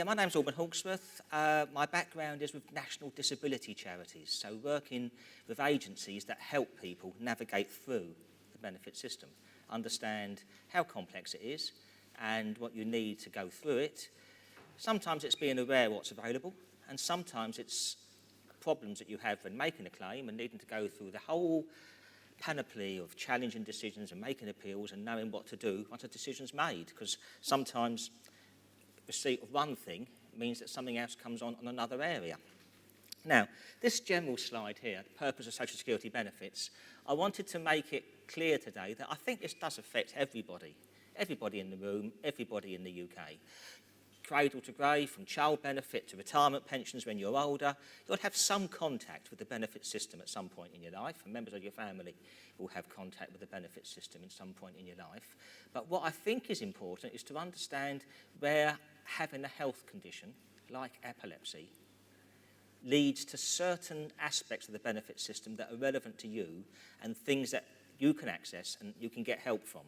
My name's Alban Hawksworth. My background is with national disability charities, so working with agencies that help people navigate through the benefit system, understand how complex it is and what you need to go through it. Sometimes it's being aware of what's available, and sometimes it's problems that you have when making a claim and needing to go through the whole panoply of challenging decisions and making appeals and knowing what to do once a decision's made, because sometimes receipt of one thing means that something else comes on another area. Now, this general slide here, the purpose of social security benefits, I wanted to make it clear today that I think this does affect everybody in the room, everybody in the UK. Cradle to grave, from child benefit to retirement pensions when you're older, you'll have some contact with the benefit system at some point in your life, and members of your family will have contact with the benefit system at some point in your life. But what I think is important is to understand where having a health condition like epilepsy leads to certain aspects of the benefit system that are relevant to you and things that you can access and you can get help from.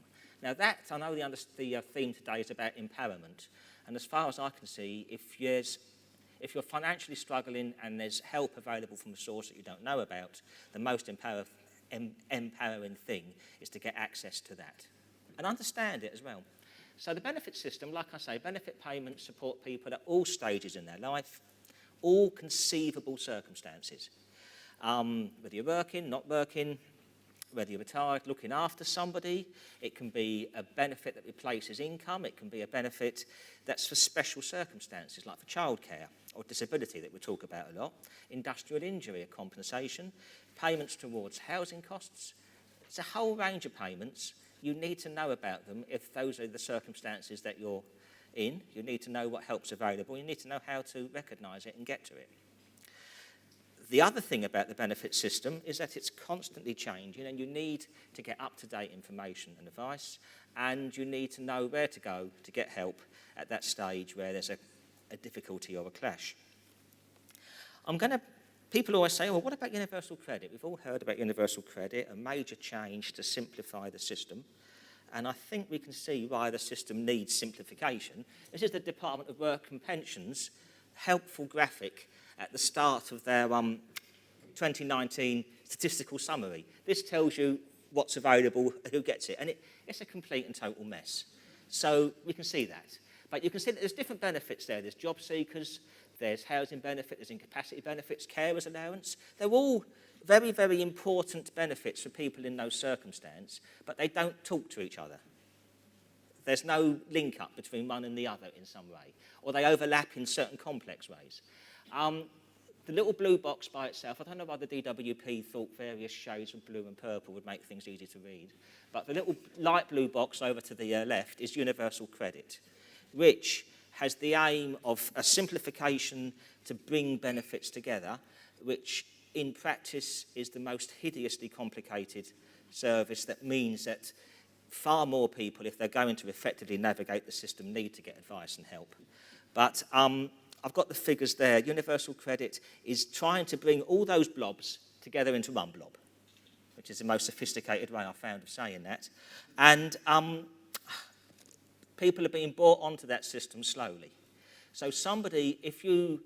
Now that, I know the theme today is about empowerment, and as far as I can see, if you're financially struggling and there's help available from a source that you don't know about, the most empowering thing is to get access to that and understand it as well. So the benefit system, like I say, benefit payments support people at all stages in their life, all conceivable circumstances. Whether you're working, not working, whether you're retired, looking after somebody, it can be a benefit that replaces income, it can be a benefit that's for special circumstances, like for childcare or disability that we talk about a lot, industrial injury, a compensation, payments towards housing costs. It's a whole range of payments. You need to know about them if those are the circumstances that you're in. You need to know what help's available. You need to know how to recognise it and get to it. The other thing about the benefit system is that it's constantly changing, and you need to get up-to-date information and advice, and you need to know where to go to get help at that stage where there's a difficulty or a clash. People always say, well, what about universal credit? We've all heard about universal credit, a major change to simplify the system, and I think we can see why the system needs simplification. This is the Department of Work and Pensions helpful graphic at the start of their 2019 statistical summary. This tells you what's available, who gets it, and it's a complete and total mess. So we can see that. But you can see that there's different benefits there. There's job seekers, there's housing benefit, there's incapacity benefits, carers allowance. They're all very, very important benefits for people in those circumstances, but they don't talk to each other. There's no link up between one and the other in some way, or they overlap in certain complex ways. The little blue box by itself, I don't know why the DWP thought various shades of blue and purple would make things easy to read, but the little light blue box over to the left is universal credit, which has the aim of a simplification to bring benefits together, which in practice is the most hideously complicated service. That means that far more people, if they're going to effectively navigate the system, need to get advice and help. But I've got the figures there. Universal credit is trying to bring all those blobs together into one blob, which is the most sophisticated way I've found of saying that. And people are being brought onto that system slowly. So somebody, if you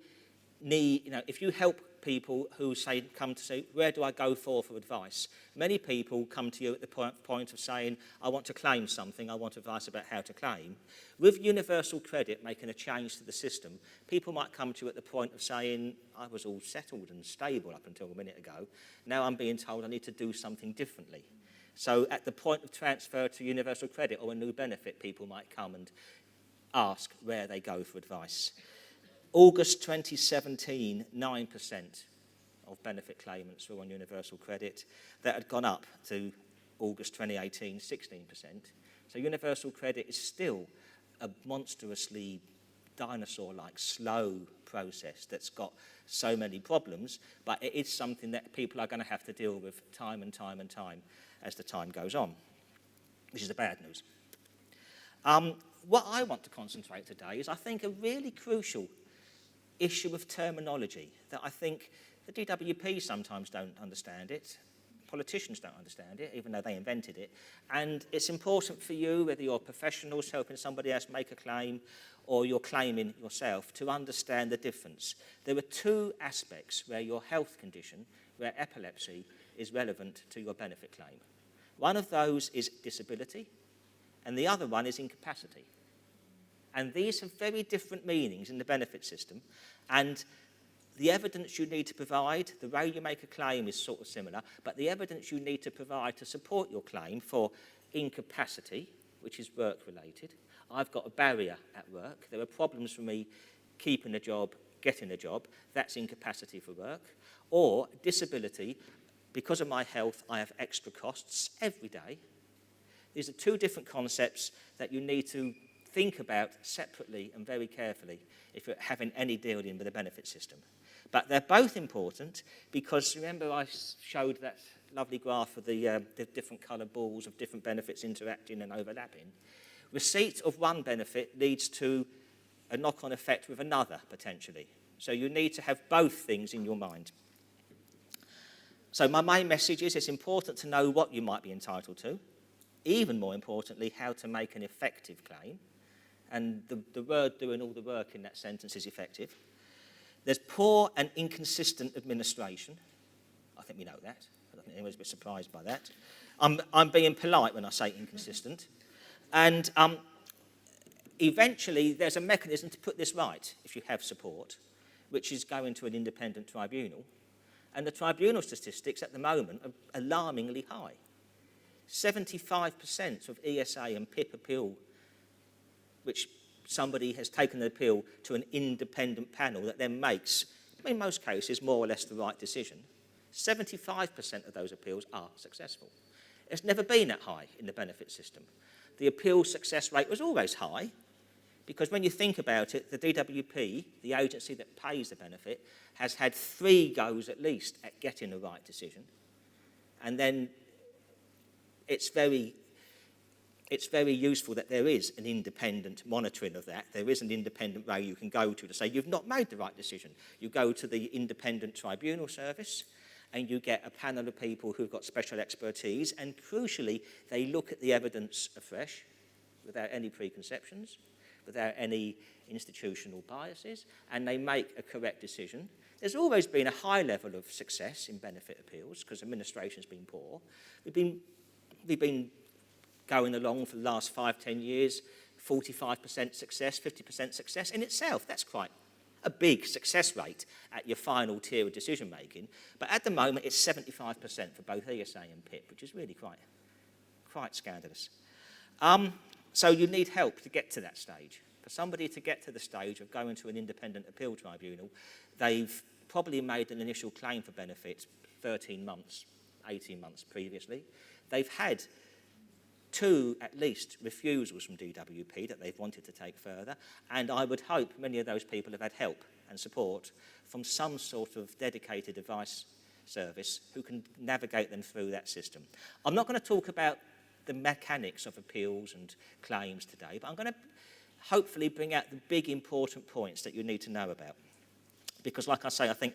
help people who come to say, where do I go for advice? Many people come to you at the point of saying, I want to claim something, I want advice about how to claim. With universal credit making a change to the system, people might come to you at the point of saying, I was all settled and stable up until a minute ago. Now I'm being told I need to do something differently. So at the point of transfer to universal credit or a new benefit, people might come and ask where they go for advice. August 2017, 9% of benefit claimants were on universal credit. That had gone up to August 2018, 16%. So universal credit is still a monstrously dinosaur-like slow process that's got so many problems, but it is something that people are going to have to deal with time and time and time as the time goes on, which is the bad news. What I want to concentrate today is, I think, a really crucial issue of terminology that I think the DWP sometimes don't understand it. Politicians don't understand it, even though they invented it. And it's important for you, whether you're professionals helping somebody else make a claim or you're claiming yourself, to understand the difference. There are two aspects where your health condition, where epilepsy is relevant to your benefit claim. One of those is disability, and the other one is incapacity. And these have very different meanings in the benefit system, and the evidence you need to provide, the way you make a claim is sort of similar, but the evidence you need to provide to support your claim for incapacity, which is work-related. I've got a barrier at work. There are problems for me keeping a job, getting a job. That's incapacity for work. Or disability, because of my health, I have extra costs every day. These are two different concepts that you need to think about separately and very carefully if you're having any dealing with the benefit system. But they're both important because, remember, I showed that lovely graph of the different coloured balls of different benefits interacting and overlapping. Receipt of one benefit leads to a knock-on effect with another, potentially. So you need to have both things in your mind. So my main message is it's important to know what you might be entitled to. Even more importantly, how to make an effective claim. And the word doing all the work in that sentence is effective. There's poor and inconsistent administration. I think we know that. I don't think anyone's a bit surprised by that. I'm being polite when I say inconsistent. And eventually, there's a mechanism to put this right, if you have support, which is going to an independent tribunal. And the tribunal statistics at the moment are alarmingly high. 75% of ESA and PIP appeal, which somebody has taken the appeal to an independent panel that then makes, in most cases, more or less the right decision. 75% of those appeals are successful. It's never been that high in the benefit system. The appeal success rate was always high because when you think about it, the DWP, the agency that pays the benefit, has had 3 goes at least at getting the right decision. And then it's very useful that there is an independent monitoring of that. There is an independent way you can go to say you've not made the right decision. You go to the independent tribunal service and you get a panel of people who've got special expertise, and crucially, they look at the evidence afresh without any preconceptions, without any institutional biases, and they make a correct decision. There's always been a high level of success in benefit appeals because administration's been poor. We've been going along for the last 5-10 years, 45% success, 50% success in itself. That's quite a big success rate at your final tier of decision making. But at the moment, it's 75% for both ESA and PIP, which is really quite scandalous. So you need help to get to that stage. For somebody to get to the stage of going to an independent appeal tribunal, they've probably made an initial claim for benefits 13 months, 18 months previously. They've had 2, at least, refusals from DWP that they've wanted to take further, and I would hope many of those people have had help and support from some sort of dedicated advice service who can navigate them through that system. I'm not going to talk about the mechanics of appeals and claims today, but I'm going to hopefully bring out the big important points that you need to know about. Because, like I say, I think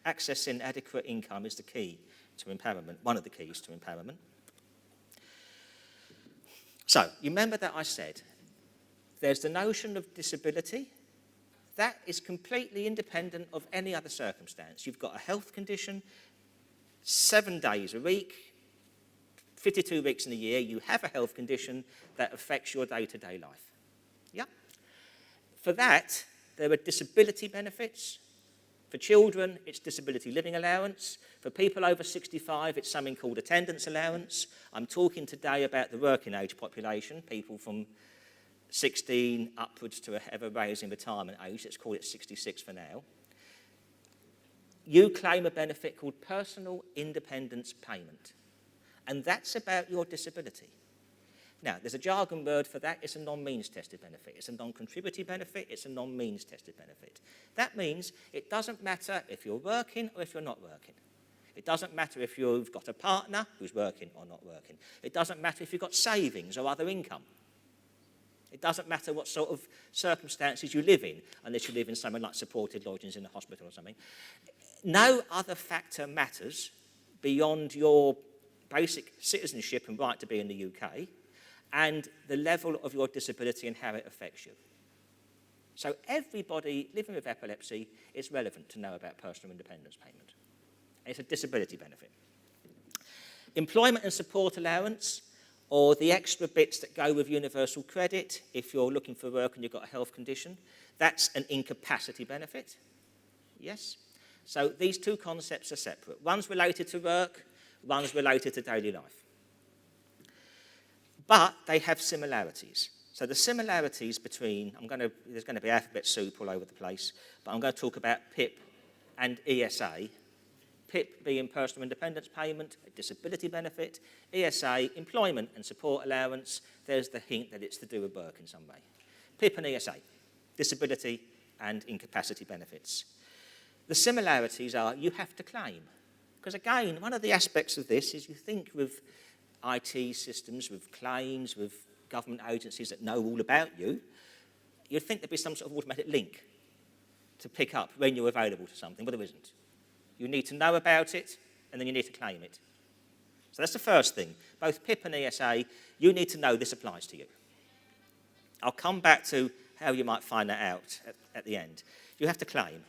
accessing adequate income is the key to empowerment, one of the keys to empowerment. So, you remember that I said there's the notion of disability. That is completely independent of any other circumstance. You've got a health condition, 7 days a week, 52 weeks in a year, you have a health condition that affects your day-to-day life. Yeah? For that, there are disability benefits. For children, it's disability living allowance. For people over 65, it's something called attendance allowance. I'm talking today about the working age population, people from 16 upwards to ever raising retirement age. Let's call it 66 for now. You claim a benefit called personal independence payment. And that's about your disability. Now, there's a jargon word for that. It's a non-means tested benefit. It's a non-contributory benefit. It's a non-means tested benefit. That means it doesn't matter if you're working or if you're not working. It doesn't matter if you've got a partner who's working or not working. It doesn't matter if you've got savings or other income. It doesn't matter what sort of circumstances you live in, unless you live in something like supported lodgings in a hospital or something. No other factor matters beyond your basic citizenship and right to be in the UK, and the level of your disability and how it affects you. So everybody living with epilepsy, it's relevant to know about personal independence payment. It's a disability benefit. Employment and support allowance, or the extra bits that go with universal credit if you're looking for work and you've got a health condition, that's an incapacity benefit. Yes? So these two concepts are separate. One's related to work, one's related to daily life. But they have similarities. So the similarities between, there's going to be alphabet soup all over the place, but I'm going to talk about PIP and ESA. PIP being personal independence payment, a disability benefit. ESA, employment and support allowance. There's the hint that it's to do with work in some way. PIP and ESA, disability and incapacity benefits. The similarities are you have to claim. Because again, one of the aspects of this is you think with IT systems, with claims, with government agencies that know all about you, you'd think there'd be some sort of automatic link to pick up when you're available to something, but there isn't. You need to know about it, and then you need to claim it. So that's the first thing. Both PIP and ESA, you need to know this applies to you. I'll come back to how you might find that out at the end. You have to claim.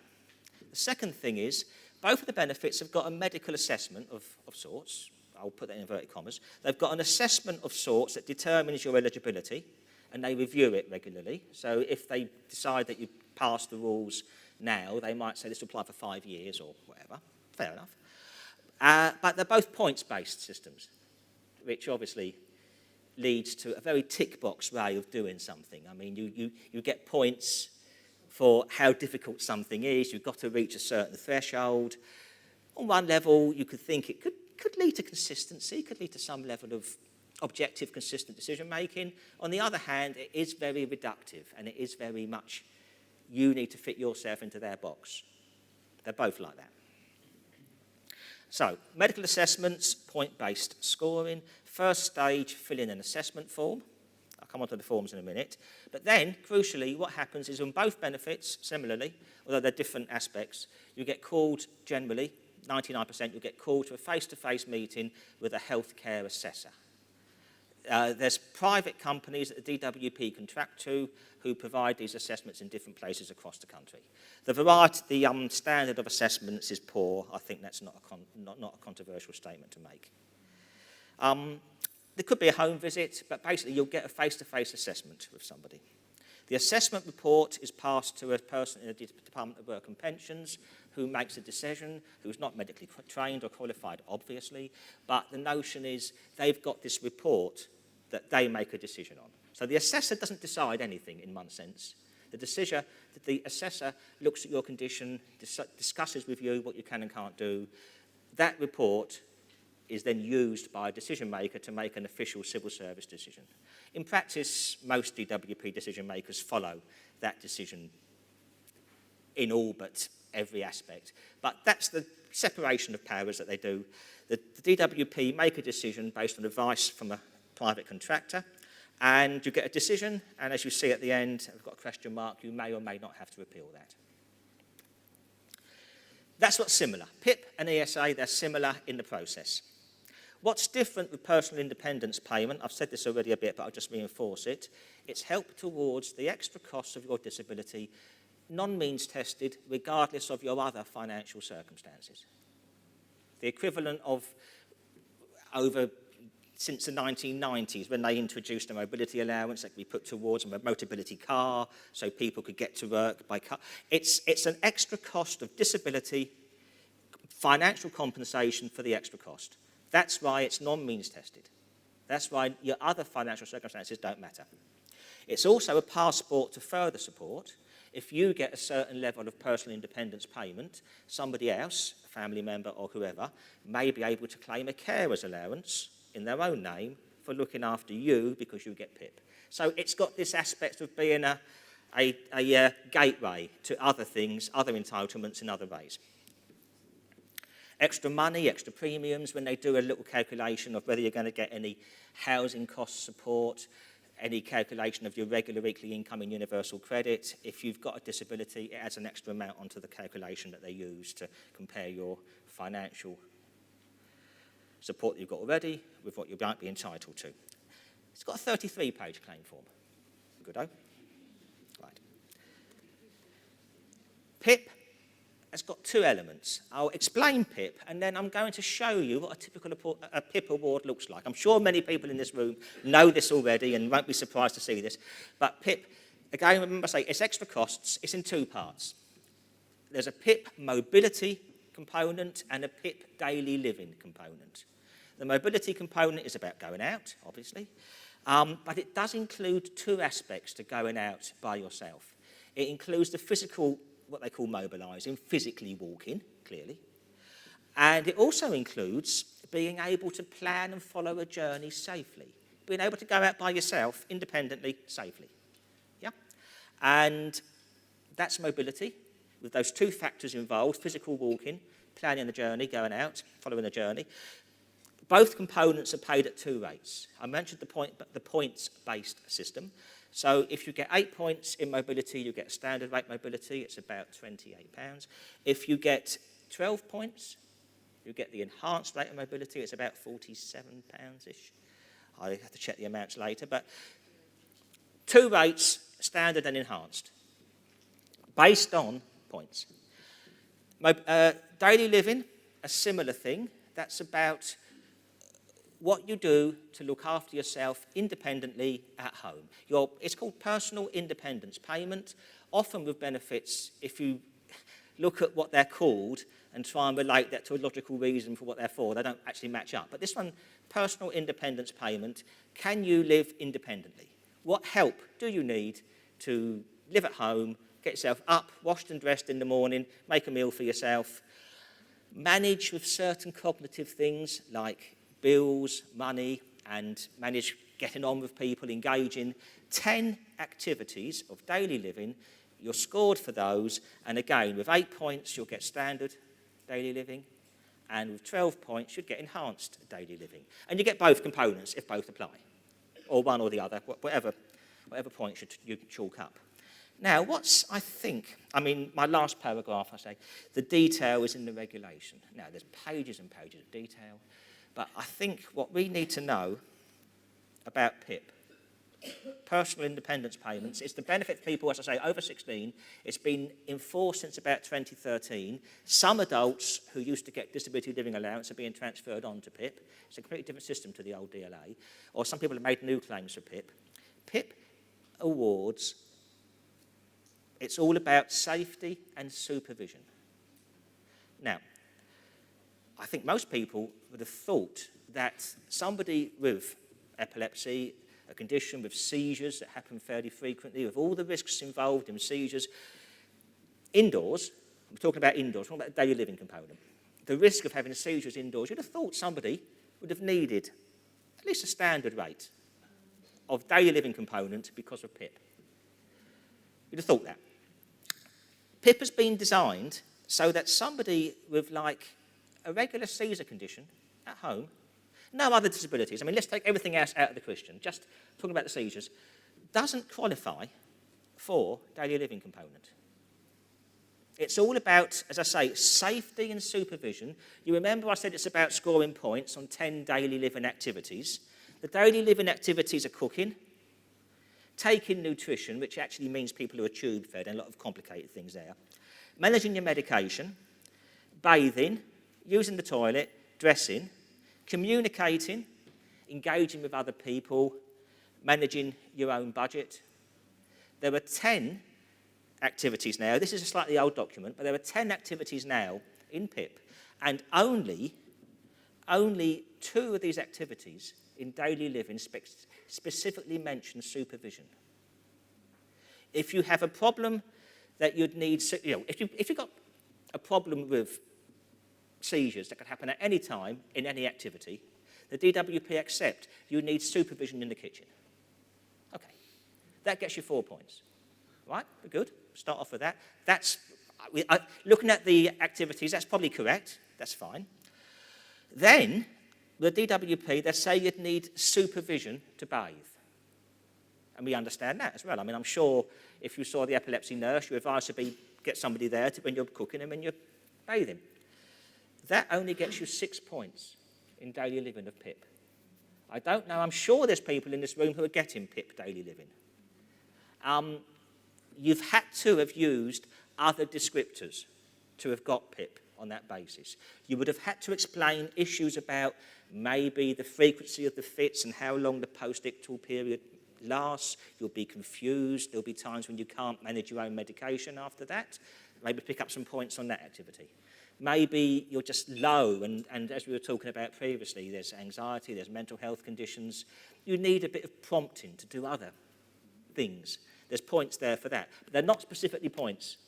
The second thing is, both of the benefits have got a medical assessment of sorts. I'll put that in inverted commas. They've got an assessment of sorts that determines your eligibility, and they review it regularly. So if they decide that you pass the rules now, they might say this will apply for 5 years or whatever. Fair enough. But they're both points-based systems, which obviously leads to a very tick-box way of doing something. I mean, you get points for how difficult something is. You've got to reach a certain threshold. On one level, you could think it could lead to consistency, could lead to some level of objective, consistent decision-making. On the other hand, it is very reductive, and it is very much you need to fit yourself into their box. They're both like that. So, medical assessments, point-based scoring. First stage, fill in an assessment form. I'll come on to the forms in a minute. But then, crucially, what happens is on both benefits, similarly, although they're different aspects, you get called generally, 99% you'll get called to a face-to-face meeting with a healthcare assessor. There's private companies that the DWP contract to who provide these assessments in different places across the country. The variety, the standard of assessments is poor. I think that's not a controversial statement to make. There could be a home visit, but basically you'll get a face-to-face assessment with somebody. The assessment report is passed to a person in the Department of Work and Pensions who makes a decision, who's not medically trained or qualified, obviously, but the notion is they've got this report that they make a decision on. So the assessor doesn't decide anything in one sense. The assessor looks at your condition, discusses with you what you can and can't do. That report is then used by a decision maker to make an official civil service decision. In practice, most DWP decision makers follow that decision in all but every aspect. But that's the separation of powers that they do. The DWP make a decision based on advice from a private contractor, and you get a decision, and as you see at the end, I've got a question mark, you may or may not have to appeal that. That's what's similar. PIP and ESA, they're similar in the process. What's different with personal independence payment, I've said this already a bit, but I'll just reinforce it, it's help towards the extra costs of your disability, non-means tested, regardless of your other financial circumstances. The equivalent of since the 1990s, when they introduced a mobility allowance that could be put towards a mobility car so people could get to work by car. It's an extra cost of disability, financial compensation for the extra cost. That's why it's non-means tested. That's why your other financial circumstances don't matter. It's also a passport to further support. If you get a certain level of personal independence payment, somebody else, a family member or whoever, may be able to claim a carer's allowance in their own name for looking after you because you get PIP. So it's got this aspect of being a gateway to other things, other entitlements in other ways. Extra money, extra premiums, when they do a little calculation of whether you're going to get any housing cost support, any calculation of your regular weekly income in universal credit. If you've got a disability, it adds an extra amount onto the calculation that they use to compare your financial support that you've got already with what you might be entitled to. It's got a 33-page claim form. Good-o? Right. PIP has got two elements. I'll explain PIP, and then I'm going to show you what a typical PIP award looks like. I'm sure many people in this room know this already and won't be surprised to see this. But PIP, again, remember I say, it's extra costs. It's in two parts. There's a PIP mobility component and a PIP daily living component. The mobility component is about going out, obviously, but it does include two aspects to going out by yourself. It includes the physical, what they call mobilising, physically walking, clearly, and it also includes being able to plan and follow a journey safely, being able to go out by yourself independently, safely. Yeah? And that's mobility, with those two factors involved, physical walking, planning the journey, going out, following the journey. Both components are paid at two rates. I mentioned the points-based system. So if you get 8 points in mobility, you get standard rate mobility. It's about £28. If you get 12 points, you get the enhanced rate of mobility. It's about £47-ish. I have to check the amounts later. But two rates, standard and enhanced, based on points. Daily living, a similar thing. That's about what you do to look after yourself independently at home. It's called personal independence payment, often with benefits if you look at what they're called and try and relate that to a logical reason for what they're for. They don't actually match up. But this one, personal independence payment, can you live independently? What help do you need to live at home, get yourself up, washed and dressed in the morning, make a meal for yourself, manage with certain cognitive things like bills, money, and manage getting on with people, engaging. 10 activities of daily living, you're scored for those, and again, with 8 points, you'll get standard daily living, and with 12 points, you'd get enhanced daily living. And you get both components if both apply, or one or the other, whatever points you chalk up. Now, my last paragraph, I say, the detail is in the regulation. Now, there's pages and pages of detail. But I think what we need to know about PIP, personal independence payments, is the benefit for people, as I say, over 16. It's been enforced since about 2013. Some adults who used to get disability living allowance are being transferred on to PIP. It's a completely different system to the old DLA. Or some people have made new claims for PIP. PIP awards, it's all about safety and supervision. Now, I think most people would have thought that somebody with epilepsy, a condition with seizures that happen fairly frequently, with all the risks involved in seizures, indoors, we're talking about indoors, we're talking about the daily living component, the risk of having seizures indoors, you'd have thought somebody would have needed at least a standard rate of daily living component because of PIP. You'd have thought that. PIP has been designed so that somebody with, like, a regular seizure condition at home, no other disabilities, let's take everything else out of the question, just talking about the seizures, doesn't qualify for daily living component. It's all about, as I say, safety and supervision. You remember I said it's about scoring points on 10 daily living activities. The daily living activities are cooking, taking nutrition, which actually means people who are tube fed, and a lot of complicated things there, managing your medication, bathing, using the toilet, dressing, communicating, engaging with other people, managing your own budget. There are 10 activities now. This is a slightly old document, but there are 10 activities now in PIP, and only 2 of these activities in daily living specifically mention supervision. If you have a problem that you'd need, if you've got a problem with seizures that can happen at any time in any activity, the DWP accept you need supervision in the kitchen. Okay, that gets you 4 points. Right, we're good. Start off with that. Looking at the activities, that's probably correct. That's fine. Then, the DWP, they say you'd need supervision to bathe. And we understand that as well. I'm sure if you saw the epilepsy nurse, your advice would be get somebody there when you're cooking and when you're bathing. That only gets you 6 points in daily living of PIP? I don't know. I'm sure there's people in this room who are getting PIP daily living. You've had to have used other descriptors to have got PIP on that basis. You would have had to explain issues about maybe the frequency of the fits and how long the post-ictal period lasts. You'll be confused. There'll be times when you can't manage your own medication after that. Maybe pick up some points on that activity. Maybe you're just low, and as we were talking about previously, there's anxiety, there's mental health conditions. You need a bit of prompting to do other things. There's points there for that. But they're not specifically points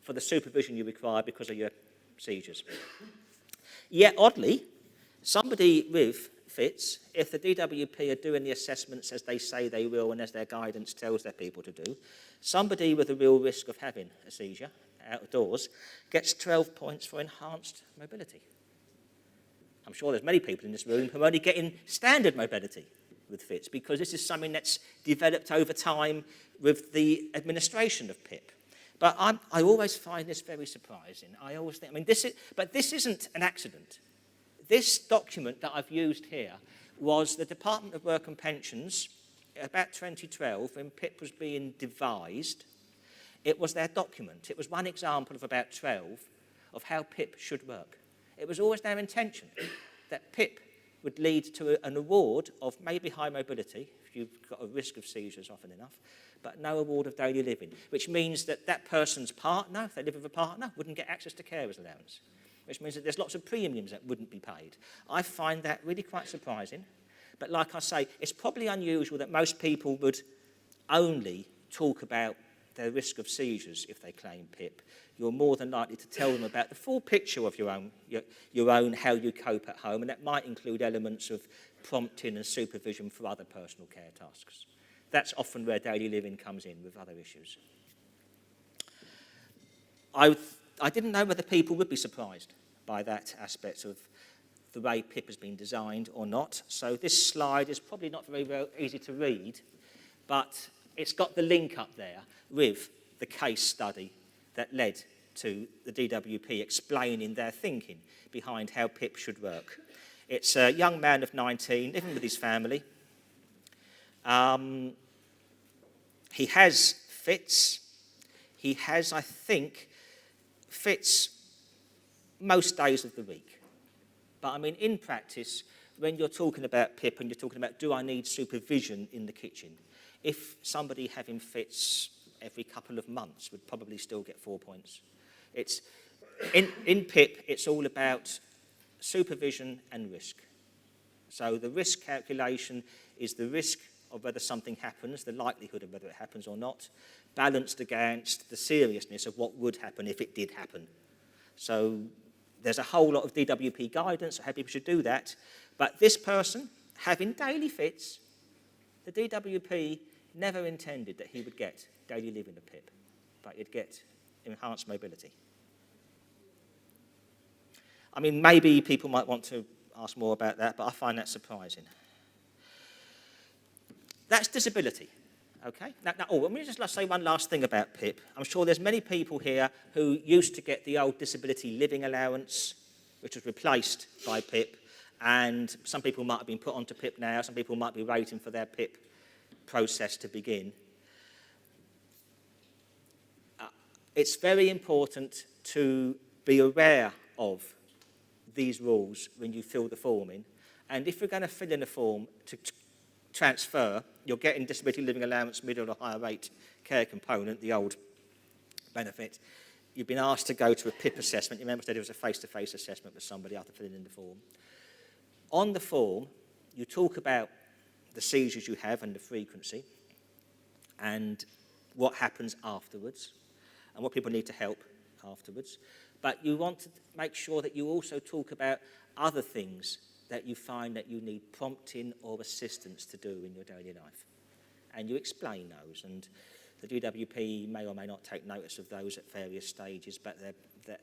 for the supervision you require because of your seizures. Yet, oddly, somebody with fits, if the DWP are doing the assessments as they say they will and as their guidance tells their people to do, somebody with a real risk of having a seizure outdoors gets 12 points for enhanced mobility. I'm sure there's many people in this room who are only getting standard mobility with fits because this is something that's developed over time with the administration of PIP. But I always find this very surprising. I always think, this isn't an accident. This document that I've used here was the Department of Work and Pensions, about 2012, when PIP was being devised. It was their document. It was one example of about 12 of how PIP should work. It was always their intention that PIP would lead to an award of maybe high mobility, if you've got a risk of seizures often enough, but no award of daily living, which means that that person's partner, if they live with a partner, wouldn't get access to carer's allowance, which means that there's lots of premiums that wouldn't be paid. I find that really quite surprising. But like I say, it's probably unusual that most people would only talk about their risk of seizures if they claim PIP. You're more than likely to tell them about the full picture of your own how you cope at home, and that might include elements of prompting and supervision for other personal care tasks. That's often where daily living comes in with other issues. I didn't know whether people would be surprised by that aspect of the way PIP has been designed or not. So this slide is probably not very easy to read, but it's got the link up there with the case study that led to the DWP explaining their thinking behind how PIP should work. It's a young man of 19 living with his family. He has fits. He has, I think, fits most days of the week. But I mean, in practice, when you're talking about PIP and you're talking about do I need supervision in the kitchen, if somebody having fits every couple of months would probably still get 4 points. It's in PIP, it's all about supervision and risk. So the risk calculation is the risk of whether something happens, the likelihood of whether it happens or not, balanced against the seriousness of what would happen if it did happen. So there's a whole lot of DWP guidance on how people should do that. But this person, having daily fits, the DWP never intended that he would get daily living of PIP, but he'd get enhanced mobility. I mean, maybe people might want to ask more about that, but I find that surprising. That's disability, okay? Now, let me just say one last thing about PIP. I'm sure there's many people here who used to get the old disability living allowance, which was replaced by PIP, and some people might have been put onto PIP now, some people might be waiting for their PIP process to begin. It's very important to be aware of these rules when you fill the form in. And if you're going to fill in a form to transfer, you're getting disability living allowance, middle or higher rate care component, the old benefit. You've been asked to go to a PIP assessment. You remember I said it was a face-to-face assessment with somebody after filling in the form. On the form, you talk about the seizures you have and the frequency and what happens afterwards and what people need to help afterwards. But you want to make sure that you also talk about other things that you find that you need prompting or assistance to do in your daily life. And you explain those. And the DWP may or may not take notice of those at various stages, but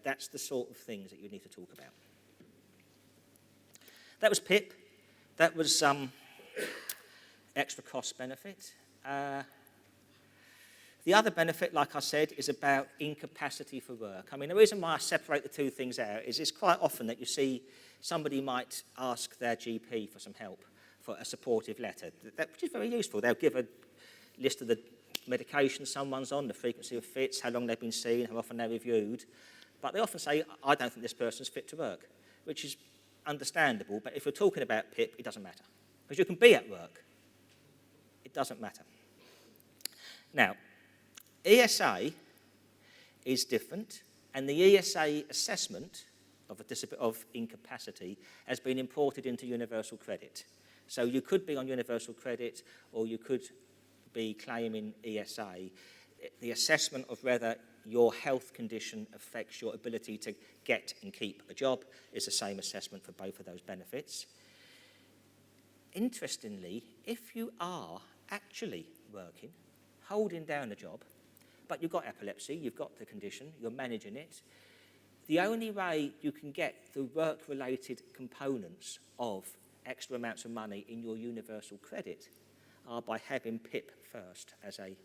that's the sort of things that you need to talk about. That was PIP. That was extra cost benefit. The other benefit, like I said, is about incapacity for work. I mean, the reason why I separate the two things out is it's quite often that you see somebody might ask their GP for some help, for a supportive letter, which is very useful. They'll give a list of the medication someone's on, the frequency of fits, how long they've been seen, how often they're reviewed. But they often say, I don't think this person's fit to work, which is understandable. But if we're talking about PIP, it doesn't matter. Because you can be at work. It doesn't matter. Now, ESA is different, and the ESA assessment of incapacity has been imported into universal credit. So you could be on universal credit, or you could be claiming ESA. The assessment of whether your health condition affects your ability to get and keep a job is the same assessment for both of those benefits. Interestingly, if you are actually working, holding down a job, but you've got epilepsy, you've got the condition, you're managing it, the only way you can get the work-related components of extra amounts of money in your universal credit are by having PIP first as a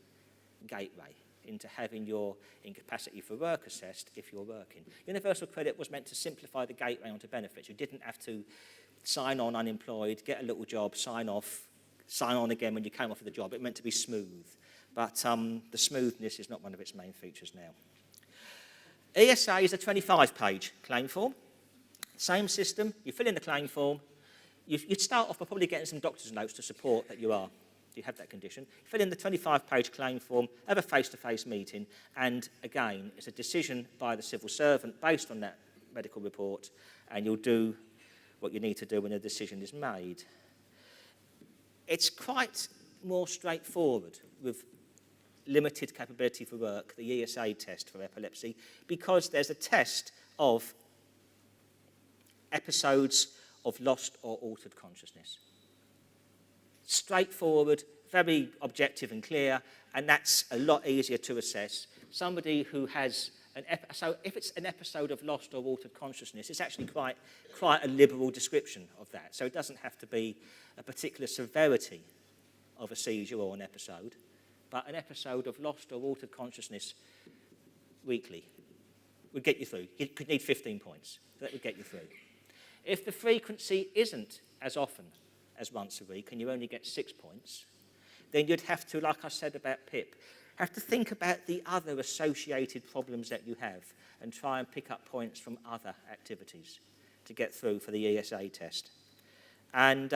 gateway into having your incapacity for work assessed if you're working. Universal credit was meant to simplify the gateway onto benefits. You didn't have to sign on unemployed, get a little job, sign off, sign on again when you came off of the job. It meant to be smooth. But the smoothness is not one of its main features now. ESA is a 25-page claim form. Same system. You fill in the claim form. You'd start off by probably getting some doctor's notes to support that you have that condition. Fill in the 25-page claim form, have a face-to-face meeting, and again, it's a decision by the civil servant based on that medical report, and you'll do what you need to do when a decision is made. It's quite more straightforward with limited capability for work, the ESA test for epilepsy, because there's a test of episodes of lost or altered consciousness. Straightforward, very objective and clear, and that's a lot easier to assess. Somebody who has so if it's an episode of lost or altered consciousness, it's actually quite a liberal description of that. So it doesn't have to be a particular severity of a seizure or an episode, but an episode of lost or altered consciousness weekly would get you through. You could need 15 points. That would get you through. If the frequency isn't as often as once a week and you only get 6 points, then you'd have to, like I said about PIP, have to think about the other associated problems that you have and try and pick up points from other activities to get through for the ESA test. And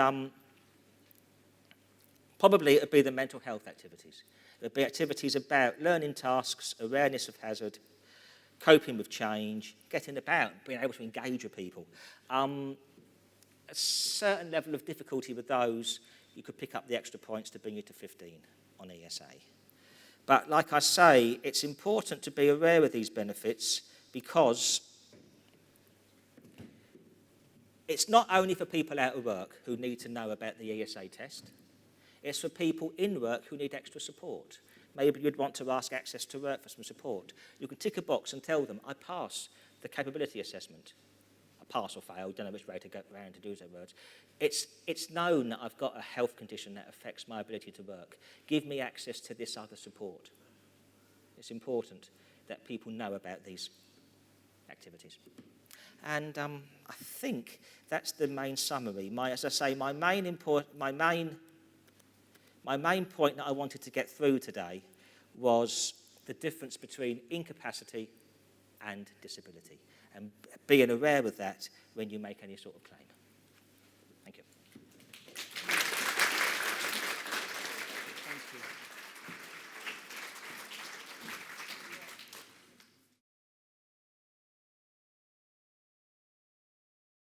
probably it would be the mental health activities. It would be activities about learning tasks, awareness of hazard, coping with change, getting about, being able to engage with people. A certain level of difficulty with those, you could pick up the extra points to bring you to 15 on ESA. But like I say, it's important to be aware of these benefits because it's not only for people out of work who need to know about the ESA test. It's for people in work who need extra support. Maybe you'd want to ask Access to Work for some support. You can tick a box and tell them, I pass the capability assessment. I pass or fail, don't know which way to go around to do those words. It's known that I've got a health condition that affects my ability to work. Give me access to this other support. It's important that people know about these activities. And I think that's the main summary. As I say, my main point that I wanted to get through today was the difference between incapacity and disability, and being aware of that when you make any sort of claim.